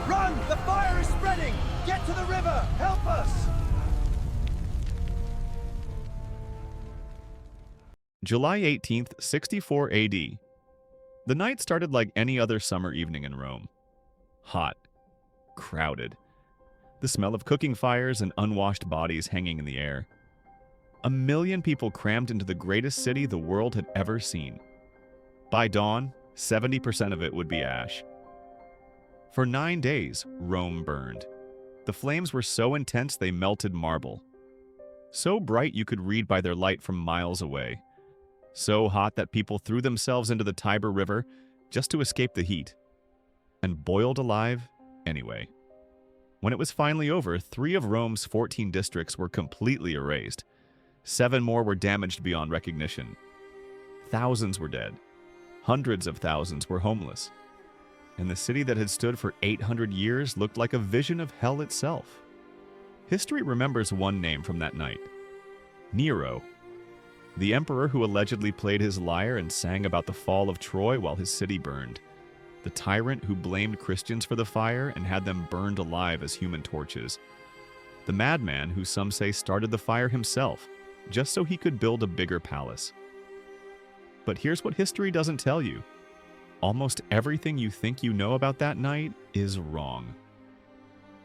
Run! The fire is spreading! Get to the river! Help us! July 18th, 64 AD. The night started like any other summer evening in Rome. Hot. Crowded. The smell of cooking fires and unwashed bodies hanging in the air. 1 million people crammed into the greatest city the world had ever seen. By dawn, 70% of it would be ash. For 9 days, Rome burned. The flames were so intense they melted marble. So bright you could read by their light from miles away. So hot that people threw themselves into the Tiber River just to escape the heat. And boiled alive anyway. When it was finally over, 3 of Rome's 14 districts were completely erased. 7 more were damaged beyond recognition. Thousands were dead. Hundreds of thousands were homeless. And the city that had stood for 800 years looked like a vision of hell itself. History remembers one name from that night. Nero. The emperor who allegedly played his lyre and sang about the fall of Troy while his city burned. The tyrant who blamed Christians for the fire and had them burned alive as human torches. The madman who some say started the fire himself, just so he could build a bigger palace. But here's what history doesn't tell you. Almost everything you think you know about that night is wrong.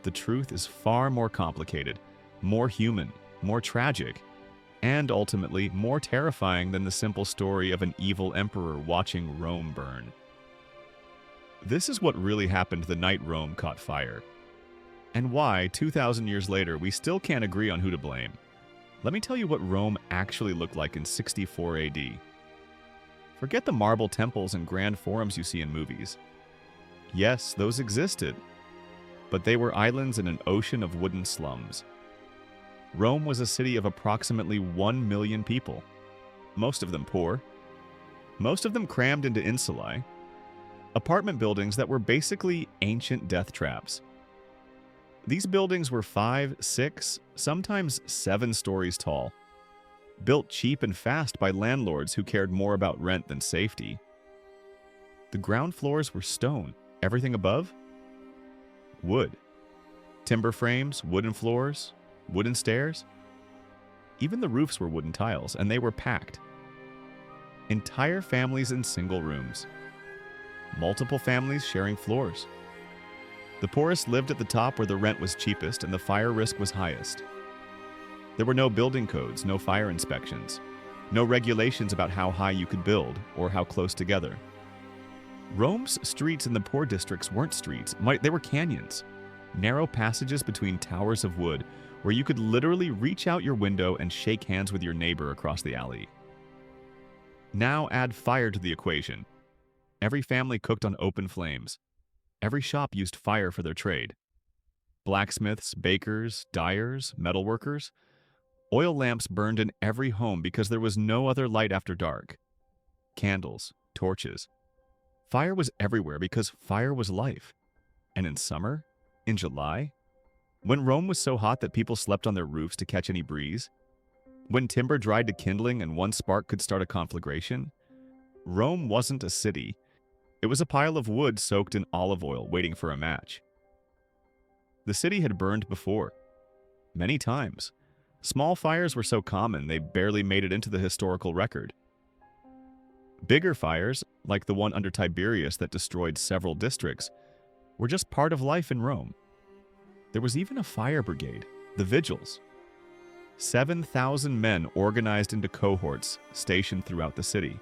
The truth is far more complicated, more human, more tragic, and ultimately more terrifying than the simple story of an evil emperor watching Rome burn. This is what really happened the night Rome caught fire, and why, 2,000 years later, we still can't agree on who to blame. Let me tell you what Rome actually looked like in 64 AD. Forget the marble temples and grand forums you see in movies. Yes, those existed, but they were islands in an ocean of wooden slums. Rome was a city of approximately 1 million people, most of them poor, most of them crammed into insulae, apartment buildings that were basically ancient death traps. These buildings were 5, 6, sometimes 7 stories tall, built cheap and fast by landlords who cared more about rent than safety. The ground floors were stone, everything above? Wood. Timber frames, wooden floors, wooden stairs. Even the roofs were wooden tiles, and they were packed. Entire families in single rooms. Multiple families sharing floors. The poorest lived at the top where the rent was cheapest and the fire risk was highest. There were no building codes, no fire inspections, no regulations about how high you could build or how close together. Rome's streets in the poor districts weren't streets, they were canyons, narrow passages between towers of wood where you could literally reach out your window and shake hands with your neighbor across the alley. Now add fire to the equation. Every family cooked on open flames. Every shop used fire for their trade. Blacksmiths, bakers, dyers, metalworkers. Oil lamps burned in every home because there was no other light after dark. Candles, torches. Fire was everywhere because fire was life. And in summer, in July, when Rome was so hot that people slept on their roofs to catch any breeze, when timber dried to kindling and one spark could start a conflagration, Rome wasn't a city. It was a pile of wood soaked in olive oil waiting for a match. The city had burned before. Many times. Small fires were so common they barely made it into the historical record. Bigger fires, like the one under Tiberius that destroyed several districts, were just part of life in Rome. There was even a fire brigade, the Vigils. 7,000 men organized into cohorts stationed throughout the city.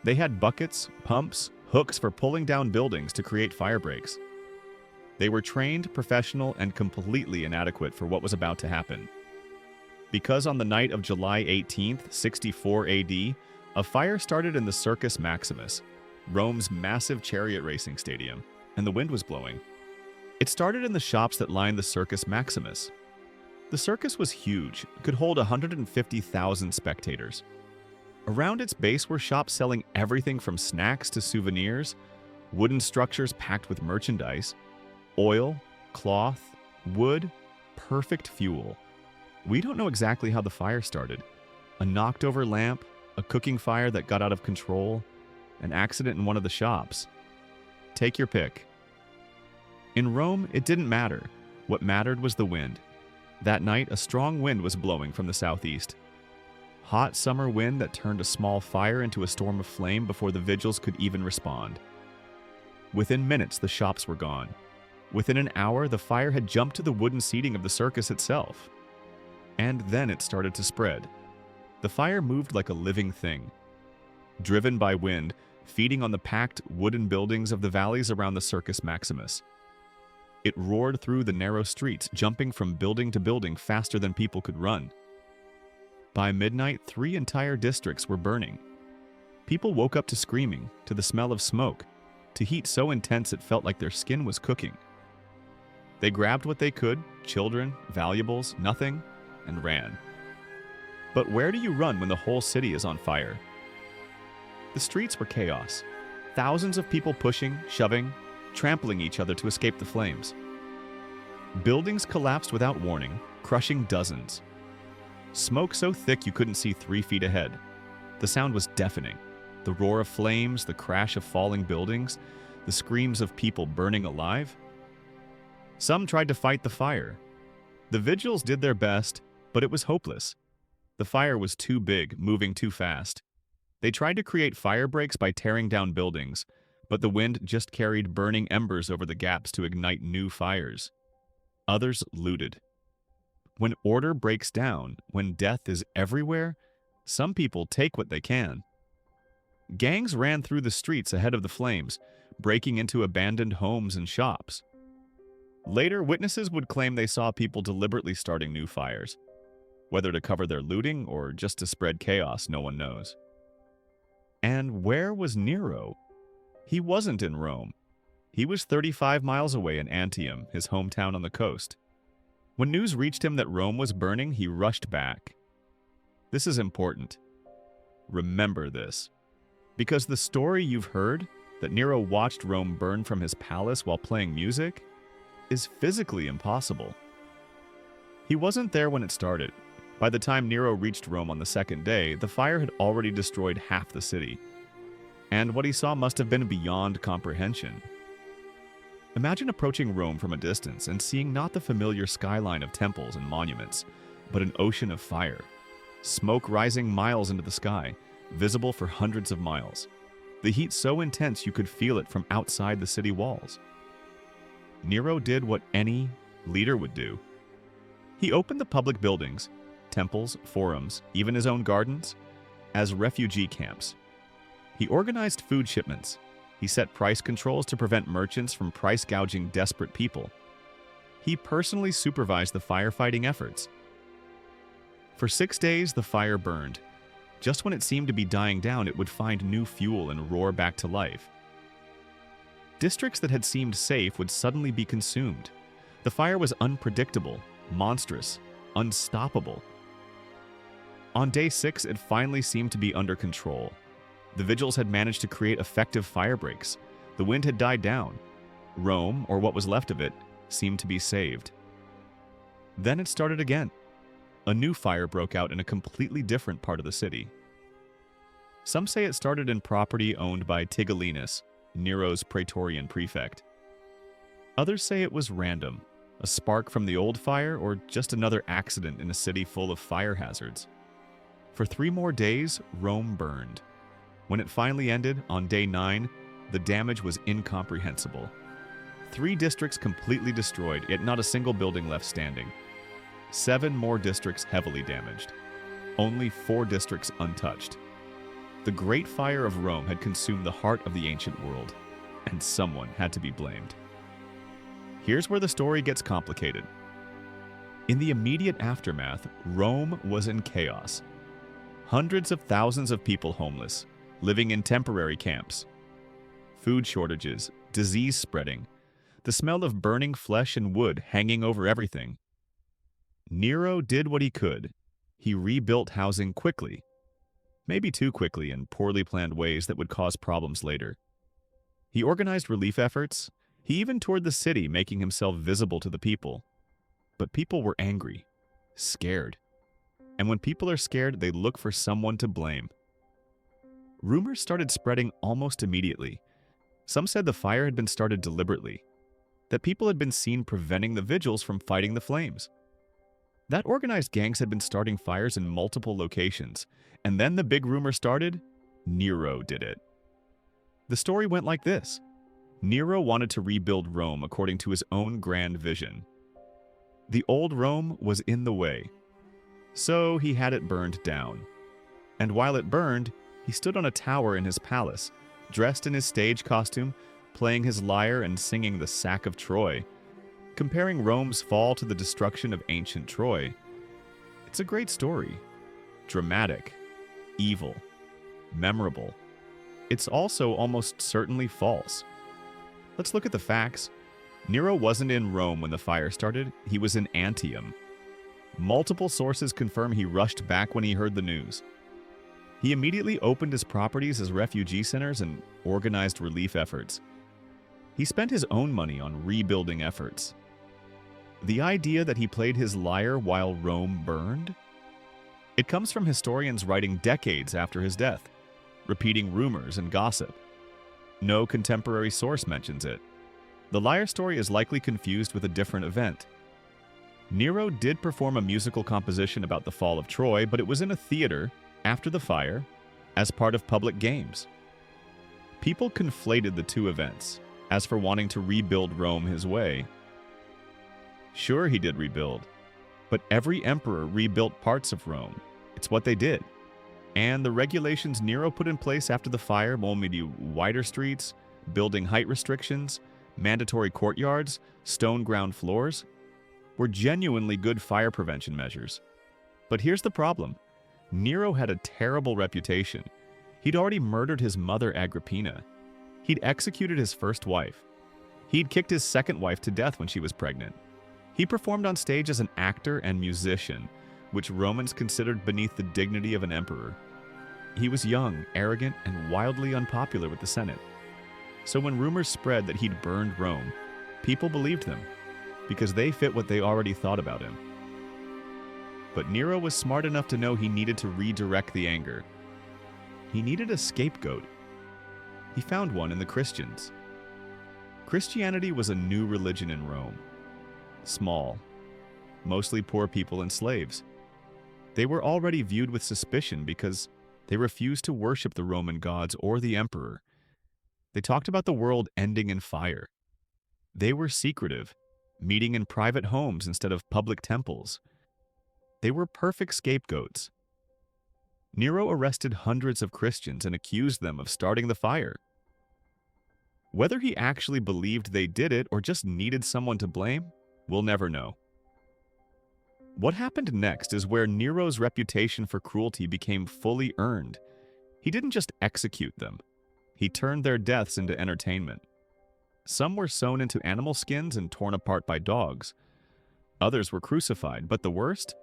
They had buckets, pumps, hooks for pulling down buildings to create fire breaks. They were trained, professional, and completely inadequate for what was about to happen. Because on the night of July 18th, 64 AD, a fire started in the Circus Maximus, Rome's massive chariot racing stadium, and the wind was blowing. It started in the shops that lined the Circus Maximus. The circus was huge, could hold 150,000 spectators. Around its base were shops selling everything from snacks to souvenirs, wooden structures packed with merchandise, oil, cloth, wood, perfect fuel. We don't know exactly how the fire started. A knocked-over lamp, a cooking fire that got out of control, an accident in one of the shops. Take your pick. In Rome, it didn't matter. What mattered was the wind. That night, a strong wind was blowing from the southeast. Hot summer wind that turned a small fire into a storm of flame before the vigils could even respond. Within minutes, the shops were gone. Within an hour, the fire had jumped to the wooden seating of the circus itself. And then it started to spread. The fire moved like a living thing. Driven by wind, feeding on the packed wooden buildings of the valleys around the Circus Maximus. It roared through the narrow streets, jumping from building to building faster than people could run. By midnight, 3 entire districts were burning. People woke up to screaming, to the smell of smoke, to heat so intense it felt like their skin was cooking. They grabbed what they could, children, valuables, nothing, and ran. But where do you run when the whole city is on fire? The streets were chaos. Thousands of people pushing, shoving, trampling each other to escape the flames. Buildings collapsed without warning, crushing dozens. Smoke so thick you couldn't see 3 feet ahead. The sound was deafening. The roar of flames, the crash of falling buildings, the screams of people burning alive. Some tried to fight the fire. The vigils did their best, but it was hopeless. The fire was too big, moving too fast. They tried to create fire breaks by tearing down buildings, but the wind just carried burning embers over the gaps to ignite new fires. Others looted. When order breaks down, when death is everywhere, some people take what they can. Gangs ran through the streets ahead of the flames, breaking into abandoned homes and shops. Later, witnesses would claim they saw people deliberately starting new fires. Whether to cover their looting or just to spread chaos, no one knows. And where was Nero? He wasn't in Rome. He was 35 miles away in Antium, his hometown on the coast. When news reached him that Rome was burning, he rushed back. This is important. Remember this. Because the story you've heard, that Nero watched Rome burn from his palace while playing music, is physically impossible. He wasn't there when it started. By the time Nero reached Rome on the second day, the fire had already destroyed half the city. And what he saw must have been beyond comprehension. Imagine approaching Rome from a distance and seeing not the familiar skyline of temples and monuments, but an ocean of fire. Smoke rising miles into the sky, visible for hundreds of miles. The heat so intense you could feel it from outside the city walls. Nero did what any leader would do. He opened the public buildings, temples, forums, even his own gardens, as refugee camps. He organized food shipments. He set price controls to prevent merchants from price gouging desperate people. He personally supervised the firefighting efforts. For 6 days, the fire burned. Just when it seemed to be dying down, it would find new fuel and roar back to life. Districts that had seemed safe would suddenly be consumed. The fire was unpredictable, monstrous, unstoppable. On day 6, it finally seemed to be under control. The vigils had managed to create effective fire breaks. The wind had died down. Rome, or what was left of it, seemed to be saved. Then it started again. A new fire broke out in a completely different part of the city. Some say it started in property owned by Tigellinus, Nero's praetorian prefect. Others say it was random, a spark from the old fire, or just another accident in a city full of fire hazards. For 3 more days, Rome burned. When it finally ended, on day 9, the damage was incomprehensible. 3 districts completely destroyed, yet not a single building left standing. 7 more districts heavily damaged. Only 4 districts untouched. The Great Fire of Rome had consumed the heart of the ancient world, and someone had to be blamed. Here's where the story gets complicated. In the immediate aftermath, Rome was in chaos. Hundreds of thousands of people homeless, living in temporary camps. Food shortages, disease spreading, the smell of burning flesh and wood hanging over everything. Nero did what he could. He rebuilt housing quickly. Maybe too quickly in poorly planned ways that would cause problems later. He organized relief efforts. He even toured the city, making himself visible to the people. But people were angry, scared. And when people are scared, they look for someone to blame. Rumors started spreading almost immediately. Some said the fire had been started deliberately, that people had been seen preventing the vigils from fighting the flames. That organized gangs had been starting fires in multiple locations, and then the big rumor started: Nero did it. The story went like this. Nero wanted to rebuild Rome according to his own grand vision. The old Rome was in the way, so he had it burned down. And while it burned, he stood on a tower in his palace, dressed in his stage costume, playing his lyre and singing the Sack of Troy, comparing Rome's fall to the destruction of ancient Troy. It's a great story. Dramatic, evil, memorable. It's also almost certainly false. Let's look at the facts. Nero wasn't in Rome when the fire started. He was in Antium. Multiple sources confirm he rushed back when he heard the news. He immediately opened his properties as refugee centers and organized relief efforts. He spent his own money on rebuilding efforts. The idea that he played his lyre while Rome burned? It comes from historians writing decades after his death, repeating rumors and gossip. No contemporary source mentions it. The lyre story is likely confused with a different event. Nero did perform a musical composition about the fall of Troy, but it was in a theater after the fire as part of public games. People conflated the two events. As for wanting to rebuild Rome his way, sure, he did rebuild, but every emperor rebuilt parts of Rome. It's what they did. And the regulations Nero put in place after the fire, maybe wider streets, building height restrictions, mandatory courtyards, stone ground floors, were genuinely good fire prevention measures. But here's the problem. Nero had a terrible reputation. He'd already murdered his mother Agrippina. He'd executed his first wife. He'd kicked his second wife to death when she was pregnant. He performed on stage as an actor and musician, which Romans considered beneath the dignity of an emperor. He was young, arrogant, and wildly unpopular with the Senate. So when rumors spread that he'd burned Rome, people believed them, because they fit what they already thought about him. But Nero was smart enough to know he needed to redirect the anger. He needed a scapegoat. He found one in the Christians. Christianity was a new religion in Rome. Small, mostly poor people and slaves. They were already viewed with suspicion because they refused to worship the Roman gods or the emperor. They talked about the world ending in fire. They were secretive, meeting in private homes instead of public temples. They were perfect scapegoats. Nero arrested hundreds of Christians and accused them of starting the fire. Whether he actually believed they did it or just needed someone to blame, we'll never know. What happened next is where Nero's reputation for cruelty became fully earned. He didn't just execute them. He turned their deaths into entertainment. Some were sewn into animal skins and torn apart by dogs. Others were crucified, but the worst?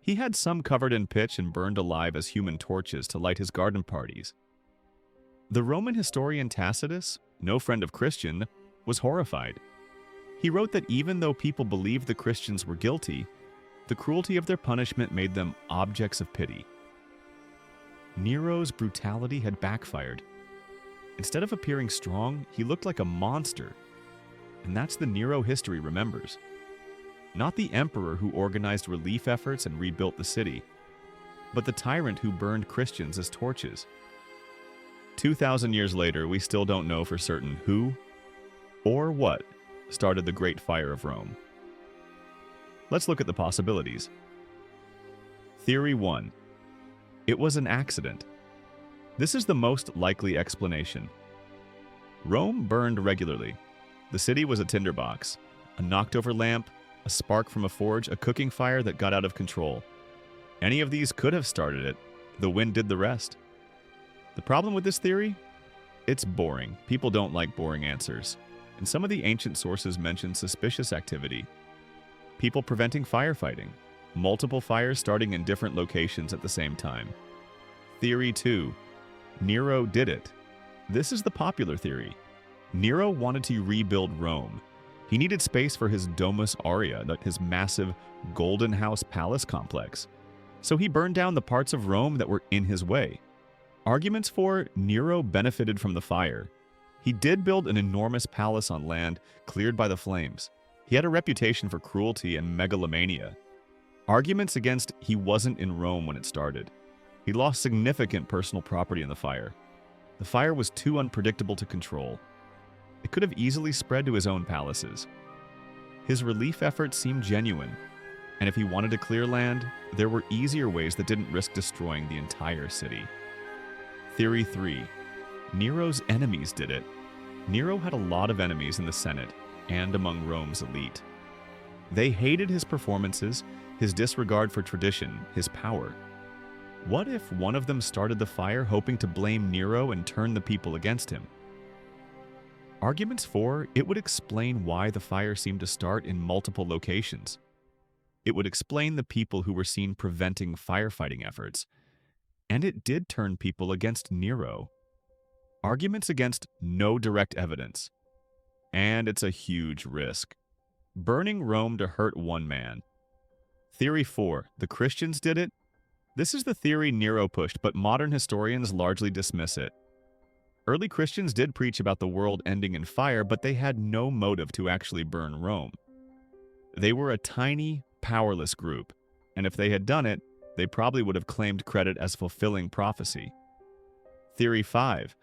He had some covered in pitch and burned alive as human torches to light his garden parties. The Roman historian Tacitus, no friend of Christian, was horrified. He wrote that even though people believed the Christians were guilty, the cruelty of their punishment made them objects of pity. Nero's brutality had backfired. Instead of appearing strong, he looked like a monster. And that's the Nero history remembers. Not the emperor who organized relief efforts and rebuilt the city, but the tyrant who burned Christians as torches. 2,000 years later, we still don't know for certain who or what started the Great Fire of Rome. Let's look at the possibilities. Theory 1. It was an accident. This is the most likely explanation. Rome burned regularly. The city was a tinderbox, a knocked-over lamp, a spark from a forge, a cooking fire that got out of control. Any of these could have started it. The wind did the rest. The problem with this theory? It's boring. People don't like boring answers. And some of the ancient sources mention suspicious activity. People preventing firefighting. Multiple fires starting in different locations at the same time. Theory 2. Nero did it. This is the popular theory. Nero wanted to rebuild Rome. He needed space for his Domus Aurea, his massive Golden House palace complex. So he burned down the parts of Rome that were in his way. Arguments for Nero benefited from the fire. He did build an enormous palace on land cleared by the flames. He had a reputation for cruelty and megalomania. Arguments against he wasn't in Rome when it started. He lost significant personal property in the fire. The fire was too unpredictable to control. It could have easily spread to his own palaces. His relief efforts seemed genuine, and if he wanted to clear land, there were easier ways that didn't risk destroying the entire city. Theory 3. Nero's enemies did it. Nero had a lot of enemies in the Senate and among Rome's elite. They hated his performances, his disregard for tradition, his power. What if one of them started the fire hoping to blame Nero and turn the people against him? Arguments 4, it would explain why the fire seemed to start in multiple locations. It would explain the people who were seen preventing firefighting efforts. And it did turn people against Nero. Arguments against no direct evidence. And it's a huge risk. Burning Rome to hurt one man. Theory 4, the Christians did it? This is the theory Nero pushed, but modern historians largely dismiss it. Early Christians did preach about the world ending in fire, but they had no motive to actually burn Rome. They were a tiny, powerless group, and if they had done it, they probably would have claimed credit as fulfilling prophecy. Theory 5,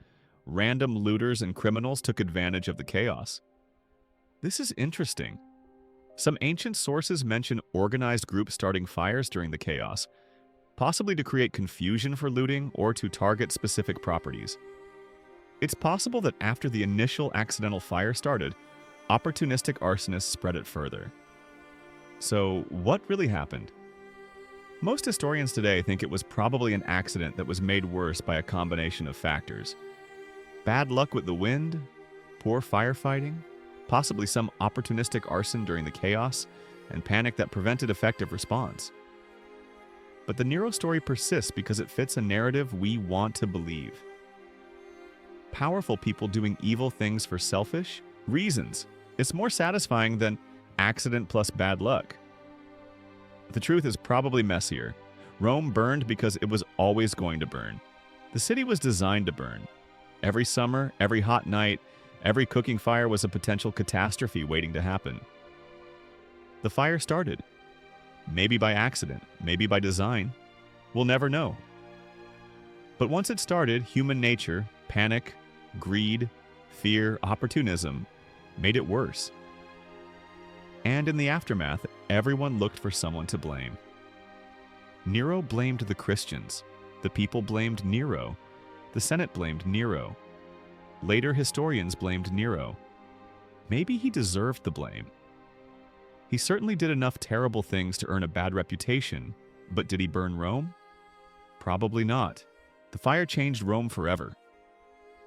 random looters and criminals took advantage of the chaos. This is interesting. Some ancient sources mention organized groups starting fires during the chaos, possibly to create confusion for looting or to target specific properties. It's possible that after the initial accidental fire started, opportunistic arsonists spread it further. So, what really happened? Most historians today think it was probably an accident that was made worse by a combination of factors. Bad luck with the wind, poor firefighting, possibly some opportunistic arson during the chaos, and panic that prevented effective response. But the Nero story persists because it fits a narrative we want to believe. Powerful people doing evil things for selfish reasons. It's more satisfying than accident plus bad luck. The truth is probably messier. Rome burned because it was always going to burn. The city was designed to burn. Every summer, every hot night, every cooking fire was a potential catastrophe waiting to happen. The fire started. Maybe by accident, maybe by design. We'll never know. But once it started, human nature, panic, greed, fear, opportunism, made it worse. And in the aftermath, everyone looked for someone to blame. Nero blamed the Christians. The people blamed Nero. The Senate blamed Nero. Later historians blamed Nero. Maybe he deserved the blame. He certainly did enough terrible things to earn a bad reputation, but did he burn Rome? Probably not. The fire changed Rome forever.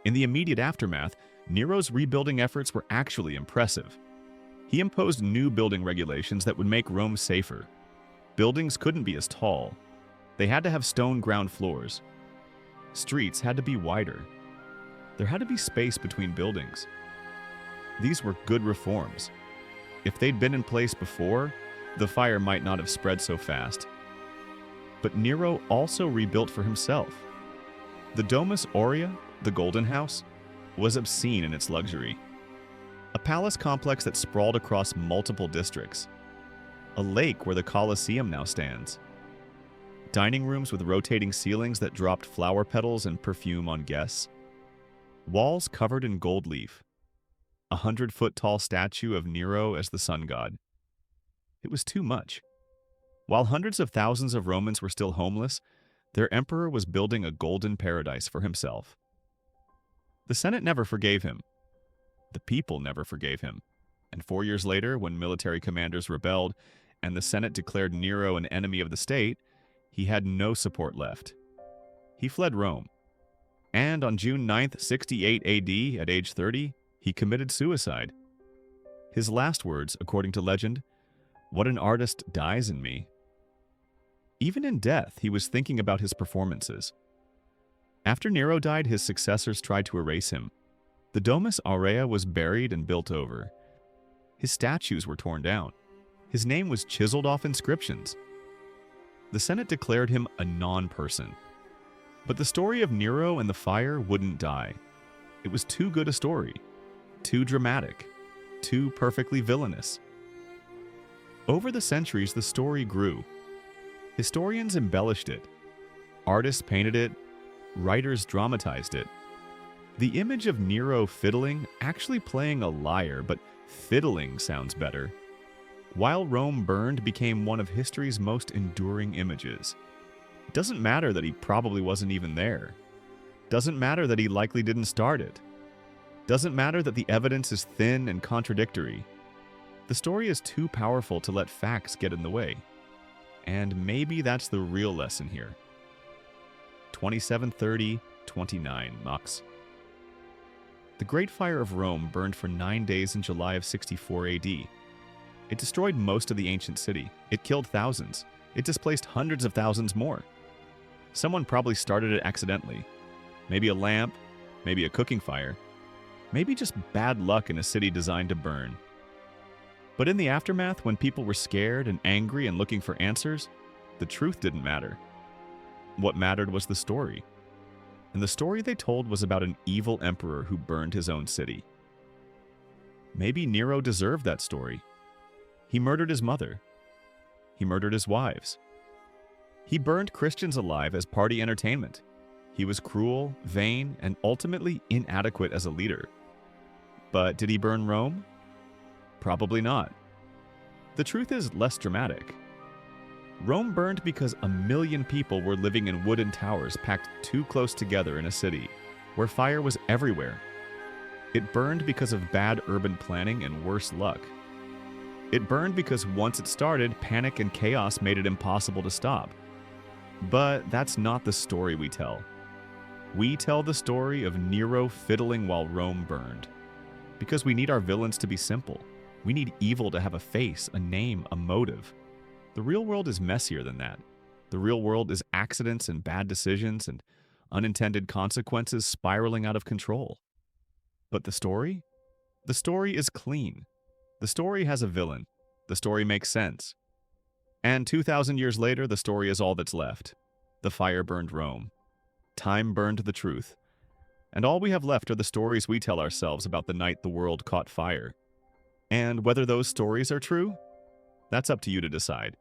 In the immediate aftermath, Nero's rebuilding efforts were actually impressive. He imposed new building regulations that would make Rome safer. Buildings couldn't be as tall. They had to have stone ground floors. Streets had to be wider. There had to be space between buildings. These were good reforms. If they'd been in place before, the fire might not have spread so fast. But Nero also rebuilt for himself. The Domus Aurea, the Golden House, was obscene in its luxury. A palace complex that sprawled across multiple districts. A lake where the Colosseum now stands. Dining rooms with rotating ceilings that dropped flower petals and perfume on guests. Walls covered in gold leaf. A 100-foot-tall statue of Nero as the sun god. It was too much. While hundreds of thousands of Romans were still homeless, their emperor was building a golden paradise for himself. The Senate never forgave him. The people never forgave him. And 4 years later, when military commanders rebelled and the Senate declared Nero an enemy of the state, he had no support left. He fled Rome. And on June 9th, 68 AD, at age 30, he committed suicide. His last words, according to legend, "What an artist dies in me." Even in death, he was thinking about his performances. After Nero died, his successors tried to erase him. The Domus Aurea was buried and built over. His statues were torn down. His name was chiseled off inscriptions. The Senate declared him a non-person. But the story of Nero and the fire wouldn't die. It was too good a story, too dramatic, too perfectly villainous. Over the centuries, the story grew. Historians embellished it. Artists painted it. Writers dramatized it. The image of Nero fiddling, actually playing a lyre, but fiddling sounds better, while Rome burned became one of history's most enduring images. It doesn't matter that he probably wasn't even there. Doesn't matter that he likely didn't start it. Doesn't matter that the evidence is thin and contradictory. The story is too powerful to let facts get in the way. And maybe that's the real lesson here. 2730-29 Mux. The Great Fire of Rome burned for 9 days in July of 64 AD. It destroyed most of the ancient city. It killed thousands. It displaced hundreds of thousands more. Someone probably started it accidentally. Maybe a lamp, maybe a cooking fire, maybe just bad luck in a city designed to burn. But in the aftermath, when people were scared and angry and looking for answers, the truth didn't matter. What mattered was the story. And the story they told was about an evil emperor who burned his own city. Maybe Nero deserved that story. He murdered his mother. He murdered his wives. He burned Christians alive as party entertainment. He was cruel, vain, and ultimately inadequate as a leader. But did he burn Rome? Probably not. The truth is less dramatic. Rome burned because 1 million people were living in wooden towers packed too close together in a city, where fire was everywhere. It burned because of bad urban planning and worse luck. It burned because once it started, panic and chaos made it impossible to stop. But that's not the story we tell. We tell the story of Nero fiddling while Rome burned. Because we need our villains to be simple. We need evil to have a face, a name, a motive. The real world is messier than that. The real world is accidents and bad decisions and unintended consequences spiraling out of control. But the story? The story is clean. The story has a villain. The story makes sense. And 2,000 years later, the story is all that's left. The fire burned Rome. Time burned the truth. And all we have left are the stories we tell ourselves about the night the world caught fire. And whether those stories are true, that's up to you to decide.